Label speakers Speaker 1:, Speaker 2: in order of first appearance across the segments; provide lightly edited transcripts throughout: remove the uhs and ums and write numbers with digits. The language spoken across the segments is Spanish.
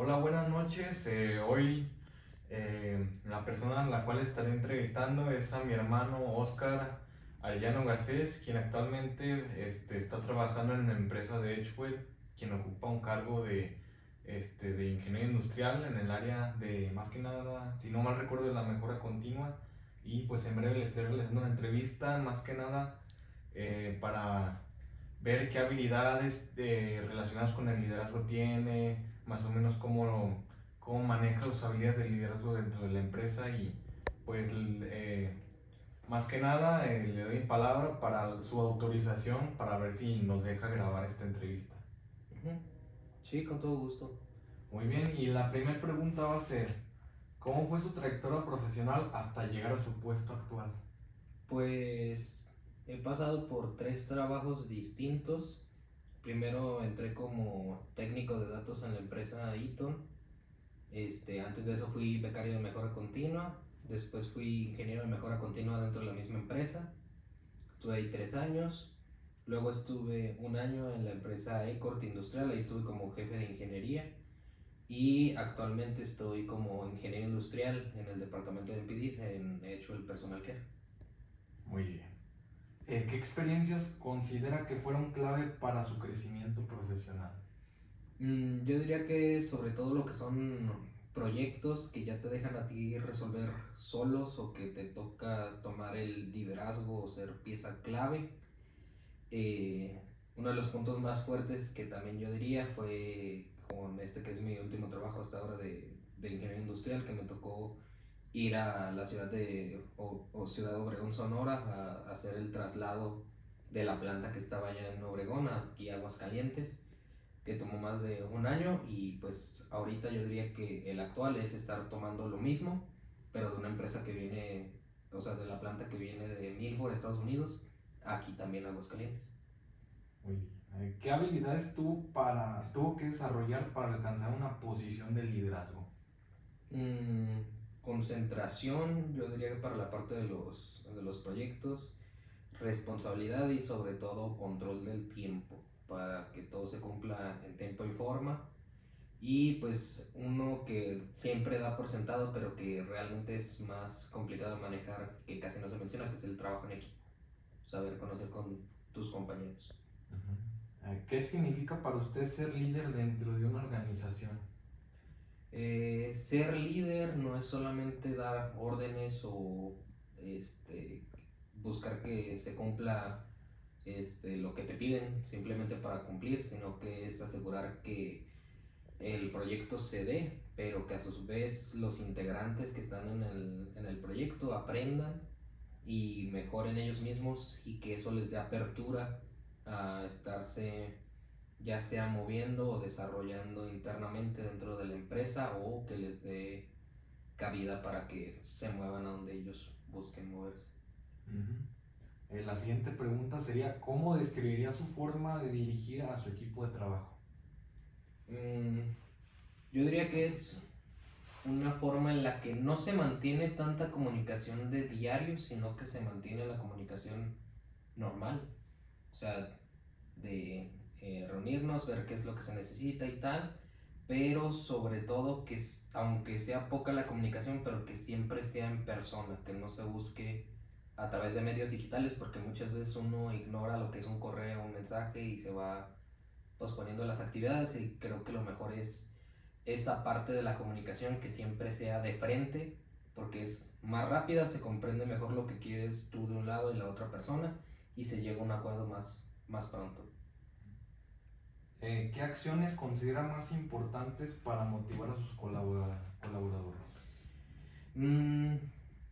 Speaker 1: Hola, buenas noches. Hoy la persona a la cual estaré entrevistando es a mi hermano Oscar Arellano Garcés, quien actualmente está trabajando en la empresa de Edgewell, quien ocupa un cargo de ingeniero industrial en el área de, más que nada, si no mal recuerdo, de la mejora continua. Y pues en breve le estaré realizando una entrevista, más que nada, para ver qué habilidades relacionadas con el liderazgo tiene, más o menos cómo maneja sus habilidades de liderazgo dentro de la empresa y pues más que nada le doy palabra para su autorización para ver si nos deja grabar esta entrevista.
Speaker 2: Ujú. Sí, con todo gusto.
Speaker 1: Muy bien, y la primera pregunta va a ser, ¿cómo fue su trayectoria profesional hasta llegar a su puesto actual?
Speaker 2: Pues he pasado por tres trabajos distintos. Primero entré como técnico de datos en la empresa Eaton. Antes de eso fui becario de mejora continua. Después fui ingeniero de mejora continua dentro de la misma empresa. Estuve ahí 3 años. Luego estuve un año en la empresa Ecort Industrial. Ahí estuve como jefe de ingeniería. Y actualmente estoy como ingeniero industrial en el departamento de MPDs, he hecho el personal care.
Speaker 1: Muy bien. ¿Qué experiencias considera que fueron clave para su crecimiento profesional?
Speaker 2: Yo diría que sobre todo lo que son proyectos que ya te dejan a ti resolver solos o que te toca tomar el liderazgo o ser pieza clave. Eh, Uno de los puntos más fuertes que también yo diría fue con este que es mi último trabajo hasta ahora de ingeniero industrial, que me tocó ir a la ciudad o Ciudad Obregón, Sonora, a hacer el traslado de la planta que estaba allá en Obregón aquí a Aguascalientes, que tomó más de un año. Y pues ahorita yo diría que el actual es estar tomando lo mismo, pero de una empresa que viene, o sea, de la planta que viene de Milford, Estados Unidos, aquí también a Aguascalientes.
Speaker 1: Muy bien. ¿Qué habilidades tuvo que desarrollar para alcanzar una posición de liderazgo?
Speaker 2: Mm, Concentración, yo diría que para la parte de los proyectos, responsabilidad y sobre todo control del tiempo para que todo se cumpla en tiempo y forma. Y pues uno que siempre da por sentado, pero que realmente es más complicado de manejar, que casi no se menciona, que es el trabajo en equipo. Saber conocer con tus compañeros.
Speaker 1: Ujú. ¿Qué significa para usted ser líder dentro de una organización?
Speaker 2: Ser líder no es solamente dar órdenes o este, buscar que se cumpla lo que te piden simplemente para cumplir, sino que es asegurar que el proyecto se dé, pero que a su vez los integrantes que están en el proyecto aprendan y mejoren ellos mismos, y que eso les dé apertura a estarse ya sea moviendo o desarrollando internamente dentro de la empresa, o que les dé cabida para que se muevan a donde ellos busquen moverse.
Speaker 1: Ujú. La siguiente pregunta sería, ¿cómo describiría su forma de dirigir a su equipo de trabajo?
Speaker 2: Mm, yo diría que es una forma en la que no se mantiene tanta comunicación de diario, sino que se mantiene la comunicación normal. O sea, de reunirnos, ver qué es lo que se necesita y tal, pero sobre todo que aunque sea poca la comunicación, pero que siempre sea en persona, que no se busque a través de medios digitales, porque muchas veces uno ignora lo que es un correo, un mensaje, y se va posponiendo las actividades. Y creo que lo mejor es esa parte de la comunicación que siempre sea de frente, porque es más rápida, se comprende mejor lo que quieres tú de un lado y la otra persona, y se llega a un acuerdo más pronto.
Speaker 1: ¿Qué acciones considera más importantes para motivar a sus colaboradores?
Speaker 2: Mm,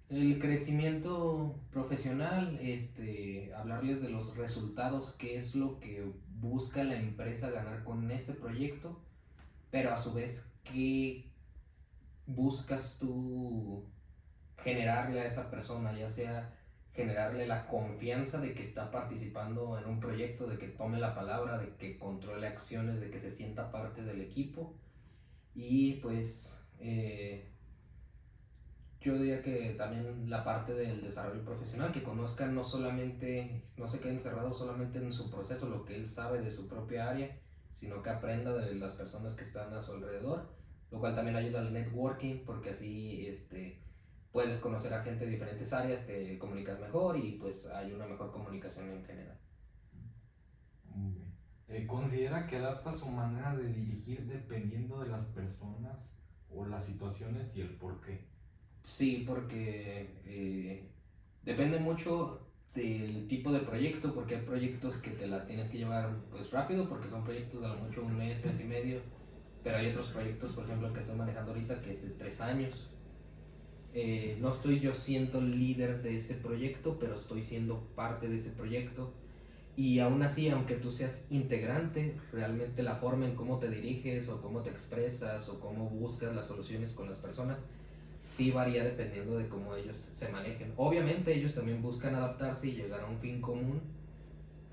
Speaker 2: el crecimiento profesional, hablarles de los resultados, qué es lo que busca la empresa ganar con este proyecto, pero a su vez qué buscas tú generarle a esa persona, ya sea generarle la confianza de que está participando en un proyecto, de que tome la palabra, de que controle acciones, de que se sienta parte del equipo. Y pues yo diría que también la parte del desarrollo profesional, que conozcan no solamente, no se quede encerrado solamente en su proceso, lo que él sabe de su propia área, sino que aprenda de las personas que están a su alrededor, lo cual también ayuda al networking, porque así puedes conocer a gente de diferentes áreas, te comunicas mejor y pues hay una mejor comunicación en general.
Speaker 1: Muy bien. ¿Considera que adapta su manera de dirigir dependiendo de las personas o las situaciones y el por qué?
Speaker 2: Sí, porque depende mucho del tipo de proyecto, porque hay proyectos que te la tienes que llevar pues rápido, porque son proyectos de a lo mucho un mes, mes y medio, pero hay otros proyectos, por ejemplo, el que estoy manejando ahorita, que es de 3 años. No estoy yo siendo líder de ese proyecto, pero estoy siendo parte de ese proyecto. Y aún así, aunque tú seas integrante, realmente la forma en cómo te diriges o cómo te expresas o cómo buscas las soluciones con las personas, sí varía dependiendo de cómo ellos se manejen. Obviamente ellos también buscan adaptarse y llegar a un fin común,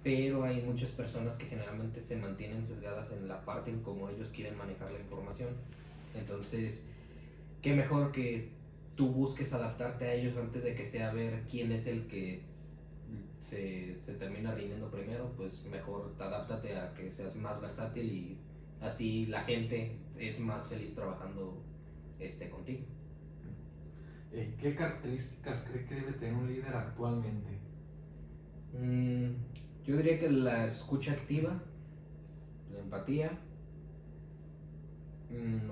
Speaker 2: pero hay muchas personas que generalmente se mantienen sesgadas en la parte en cómo ellos quieren manejar la información. Entonces, qué mejor que tú busques adaptarte a ellos antes de que sea ver quién es el que se termina rindiendo primero, pues mejor adáptate a que seas más versátil y así la gente es más feliz trabajando contigo.
Speaker 1: ¿Qué características cree que debe tener un líder actualmente?
Speaker 2: Mm, yo diría que la escucha activa, la empatía,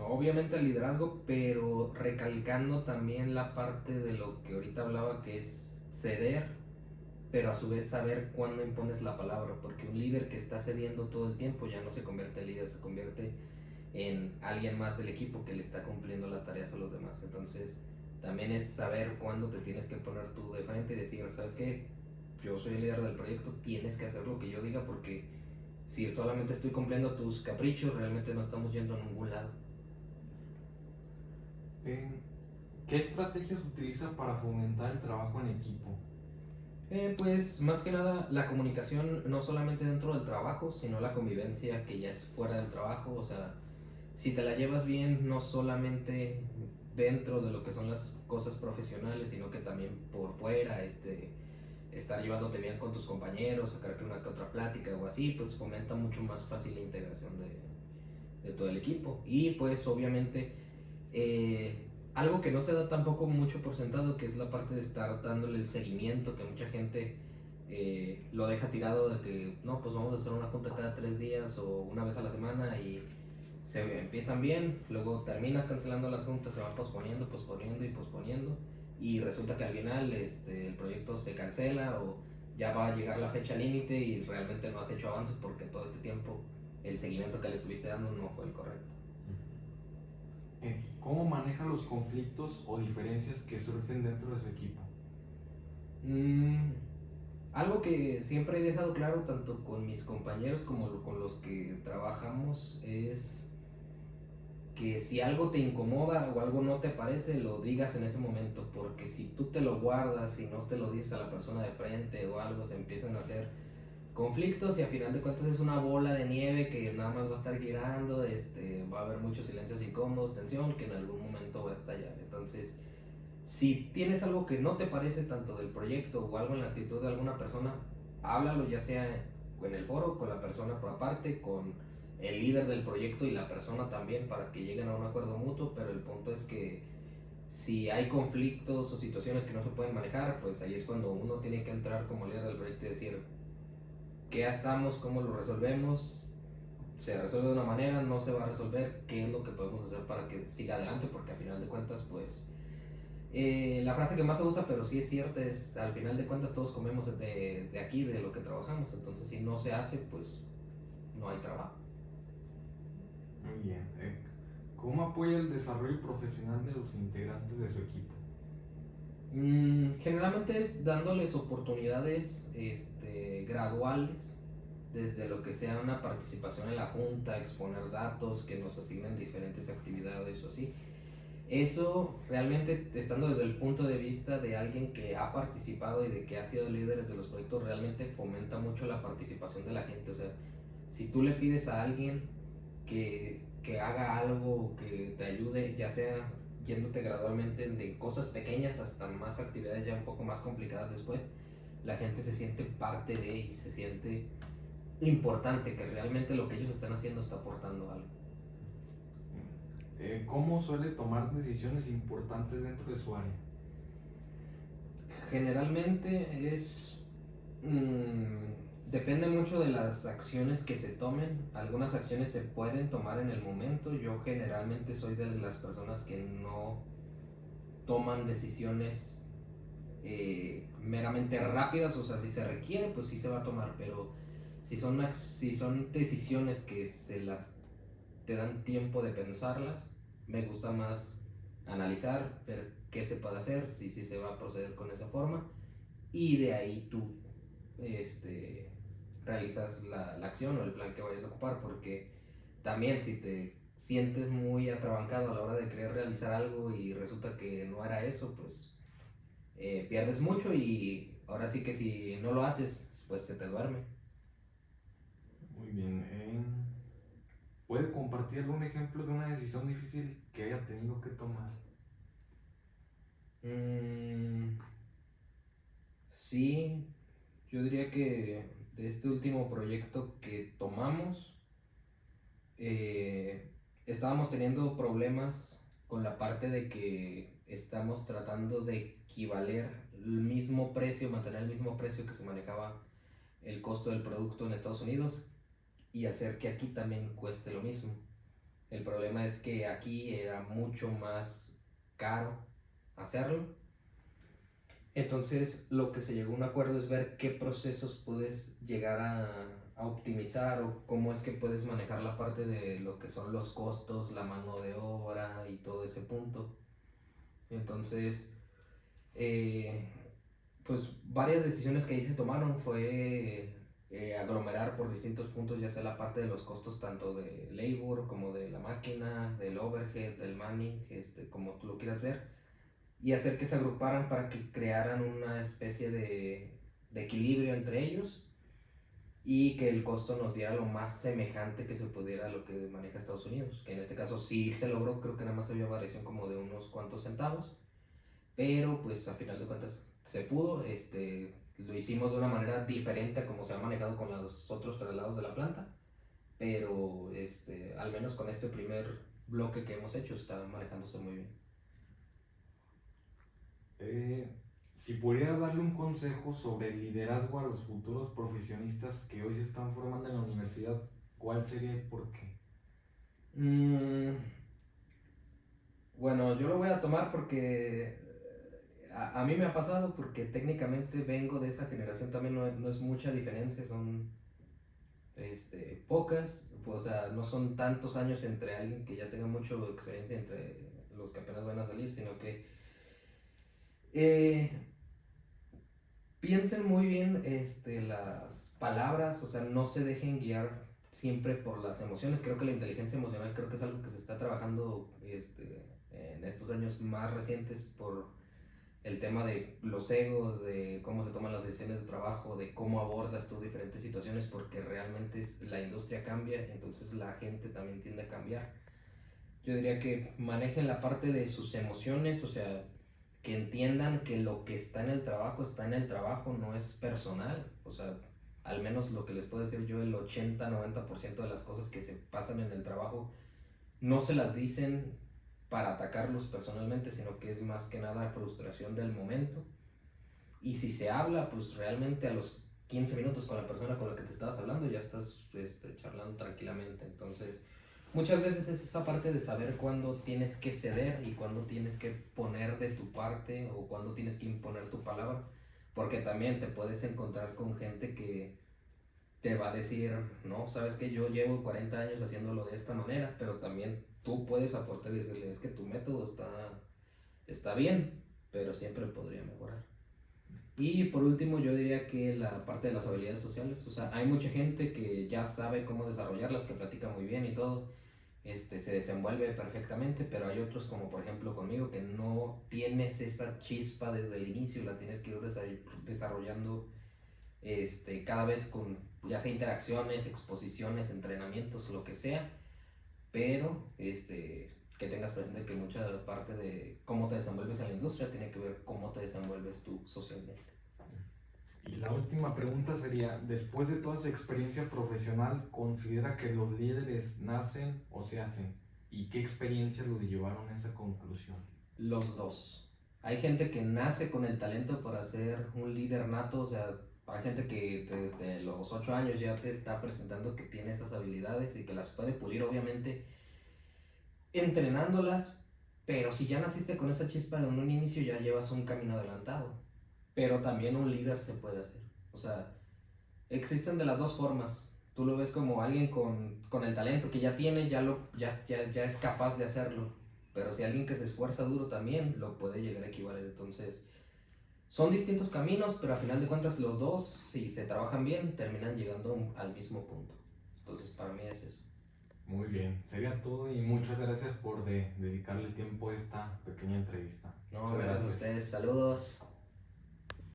Speaker 2: obviamente el liderazgo, pero recalcando también la parte de lo que ahorita hablaba, que es ceder, pero a su vez saber cuándo impones la palabra, porque un líder que está cediendo todo el tiempo ya no se convierte en líder, se convierte en alguien más del equipo que le está cumpliendo las tareas a los demás. Entonces, también es saber cuándo te tienes que poner tú de frente y decir, ¿sabes qué? Yo soy el líder del proyecto, tienes que hacer lo que yo diga, porque si solamente estoy cumpliendo tus caprichos, realmente no estamos yendo a ningún lado.
Speaker 1: ¿Qué estrategias utiliza para fomentar el trabajo en equipo?
Speaker 2: Pues más que nada la comunicación no solamente dentro del trabajo, sino la convivencia que ya es fuera del trabajo. O sea, si te la llevas bien, no solamente dentro de lo que son las cosas profesionales, sino que también por fuera, estar llevándote bien con tus compañeros, sacar que una que otra plática o así, pues fomenta mucho más fácil la integración de todo el equipo. Y pues obviamente algo que no se da tampoco mucho por sentado, que es la parte de estar dándole el seguimiento, que mucha gente lo deja tirado de que no, pues vamos a hacer una junta cada 3 días o una vez a la semana y se empiezan bien, luego terminas cancelando las juntas, se van posponiendo, posponiendo y posponiendo y resulta que al final el proyecto se cancela o ya va a llegar la fecha límite y realmente no has hecho avance porque todo este tiempo el seguimiento que le estuviste dando no fue el correcto.
Speaker 1: ¿Cómo maneja los conflictos o diferencias que surgen dentro de su equipo?
Speaker 2: Algo que siempre he dejado claro tanto con mis compañeros como con los que trabajamos es que si algo te incomoda o algo no te parece, lo digas en ese momento, porque si tú te lo guardas y no te lo dices a la persona de frente o algo, se empiezan a hacer conflictos y a final de cuentas es una bola de nieve que nada más va a estar girando, va a haber muchos silencios incómodos, tensión, que en algún momento va a estallar. Entonces, si tienes algo que no te parece tanto del proyecto o algo en la actitud de alguna persona, háblalo ya sea en el foro, con la persona por aparte, con el líder del proyecto y la persona también para que lleguen a un acuerdo mutuo, pero el punto es que si hay conflictos o situaciones que no se pueden manejar, pues ahí es cuando uno tiene que entrar como líder del proyecto y decir, ¿qué estamos? ¿Cómo lo resolvemos? ¿Se resuelve de una manera? ¿No se va a resolver? ¿Qué es lo que podemos hacer para que siga adelante? Porque al final de cuentas, pues la frase que más se usa, pero sí es cierta, es al final de cuentas todos comemos de aquí, de lo que trabajamos. Entonces, si no se hace, pues no hay trabajo.
Speaker 1: Muy bien. ¿Cómo apoya el desarrollo profesional de los integrantes de su equipo?
Speaker 2: Generalmente es dándoles oportunidades graduales, desde lo que sea una participación en la junta, exponer datos, que nos asignen diferentes actividades o así. Eso realmente, estando desde el punto de vista de alguien que ha participado y de que ha sido líder de los proyectos, realmente fomenta mucho la participación de la gente. O sea, si tú le pides a alguien que haga algo, que te ayude, ya sea yéndote gradualmente de cosas pequeñas hasta más actividades ya un poco más complicadas después, la gente se siente parte de y se siente importante, que realmente lo que ellos están haciendo está aportando algo.
Speaker 1: ¿Cómo suele tomar decisiones importantes dentro de su área?
Speaker 2: Generalmente depende mucho de las acciones que se tomen. Algunas acciones se pueden tomar en el momento. Yo generalmente soy de las personas que no toman decisiones meramente rápidas. O sea, si se requiere, pues sí se va a tomar. Pero si son decisiones que te dan tiempo de pensarlas, me gusta más analizar, ver qué se puede hacer, si se va a proceder con esa forma, y de ahí tú este, realizas la acción o el plan que vayas a ocupar, porque también si te sientes muy atrabancado a la hora de querer realizar algo y resulta que no era eso, pues pierdes mucho, y ahora sí que si no lo haces, pues se te duerme.
Speaker 1: Muy bien. ¿Puede compartir algún ejemplo de una decisión difícil que haya tenido que tomar?
Speaker 2: Mm, sí, yo diría que de este último proyecto que tomamos, eh, estábamos teniendo problemas con la parte de que estamos tratando de equivaler el mismo precio, mantener el mismo precio que se manejaba el costo del producto en Estados Unidos, y hacer que aquí también cueste lo mismo. El problema es que aquí era mucho más caro hacerlo. Entonces, lo que se llegó a un acuerdo es ver qué procesos puedes llegar a optimizar, o cómo es que puedes manejar la parte de lo que son los costos, la mano de obra y todo ese punto. Entonces, eh, pues varias decisiones que ahí se tomaron fue aglomerar por distintos puntos, ya sea la parte de los costos tanto de labor como de la máquina, del overhead, del manning, como tú lo quieras ver, y hacer que se agruparan para que crearan una especie de equilibrio entre ellos, y que el costo nos diera lo más semejante que se pudiera a lo que maneja Estados Unidos, que en este caso sí se logró. Creo que nada más había variación como de unos cuantos centavos, pero pues a final de cuentas se pudo. Lo hicimos de una manera diferente a como se ha manejado con los otros traslados de la planta, pero al menos con este primer bloque que hemos hecho está manejándose muy bien.
Speaker 1: Eh, si pudiera darle un consejo sobre el liderazgo a los futuros profesionistas que hoy se están formando en la universidad, ¿cuál sería y por qué?
Speaker 2: Mm, bueno, yo lo voy a tomar porque a mí me ha pasado, porque técnicamente vengo de esa generación también. No es mucha diferencia, son pocas, pues, o sea, no son tantos años entre alguien que ya tenga mucha experiencia entre los que apenas van a salir, sino que eh, piensen muy bien las palabras. O sea, no se dejen guiar siempre por las emociones. Creo que la inteligencia emocional, creo que es algo que se está trabajando en estos años más recientes, por el tema de los egos, de cómo se toman las decisiones de trabajo, de cómo abordas tú diferentes situaciones, porque realmente la industria cambia, entonces la gente también tiende a cambiar. Yo diría que manejen la parte de sus emociones, o sea, que entiendan que lo que está en el trabajo, no es personal. O sea, al menos lo que les puedo decir yo, el 80-90% de las cosas que se pasan en el trabajo no se las dicen para atacarlos personalmente, sino que es más que nada frustración del momento. Y si se habla, pues realmente a los 15 minutos con la persona con la que te estabas hablando ya estás charlando tranquilamente. Entonces, muchas veces es esa parte de saber cuándo tienes que ceder y cuándo tienes que poner de tu parte, o cuándo tienes que imponer tu palabra, porque también te puedes encontrar con gente que te va a decir, no, sabes que yo llevo 40 años haciéndolo de esta manera, pero también tú puedes aportar y decirle, es que tu método está bien, pero siempre podría mejorar. Y por último, yo diría que la parte de las habilidades sociales. O sea, hay mucha gente que ya sabe cómo desarrollarlas, que platica muy bien y todo, se desenvuelve perfectamente, pero hay otros, como por ejemplo conmigo, que no tienes esa chispa desde el inicio, la tienes que ir desarrollando cada vez con ya sea interacciones, exposiciones, entrenamientos, lo que sea. Pero que tengas presente que mucha parte de cómo te desenvuelves en la industria tiene que ver cómo te desenvuelves tú socialmente.
Speaker 1: Y la última pregunta sería, después de toda esa experiencia profesional, ¿considera que los líderes nacen o se hacen? ¿Y qué experiencias lo llevaron a esa conclusión?
Speaker 2: Los dos. Hay gente que nace con el talento para ser un líder nato, o sea, hay gente que desde los 8 años ya te está presentando que tiene esas habilidades y que las puede pulir, obviamente, entrenándolas, pero si ya naciste con esa chispa en un inicio, ya llevas un camino adelantado. Pero también un líder se puede hacer. O sea, existen de las dos formas. Tú lo ves como alguien con el talento que ya tiene, ya es capaz de hacerlo. Pero si alguien que se esfuerza duro también, lo puede llegar a equivaler. Entonces, son distintos caminos, pero a final de cuentas los dos, si se trabajan bien, terminan llegando al mismo punto. Entonces, para mí es eso.
Speaker 1: Muy bien, sería todo y muchas gracias por dedicarle tiempo a esta pequeña entrevista.
Speaker 2: No,
Speaker 1: Muchas
Speaker 2: gracias a
Speaker 1: gracias.
Speaker 2: ustedes. Saludos.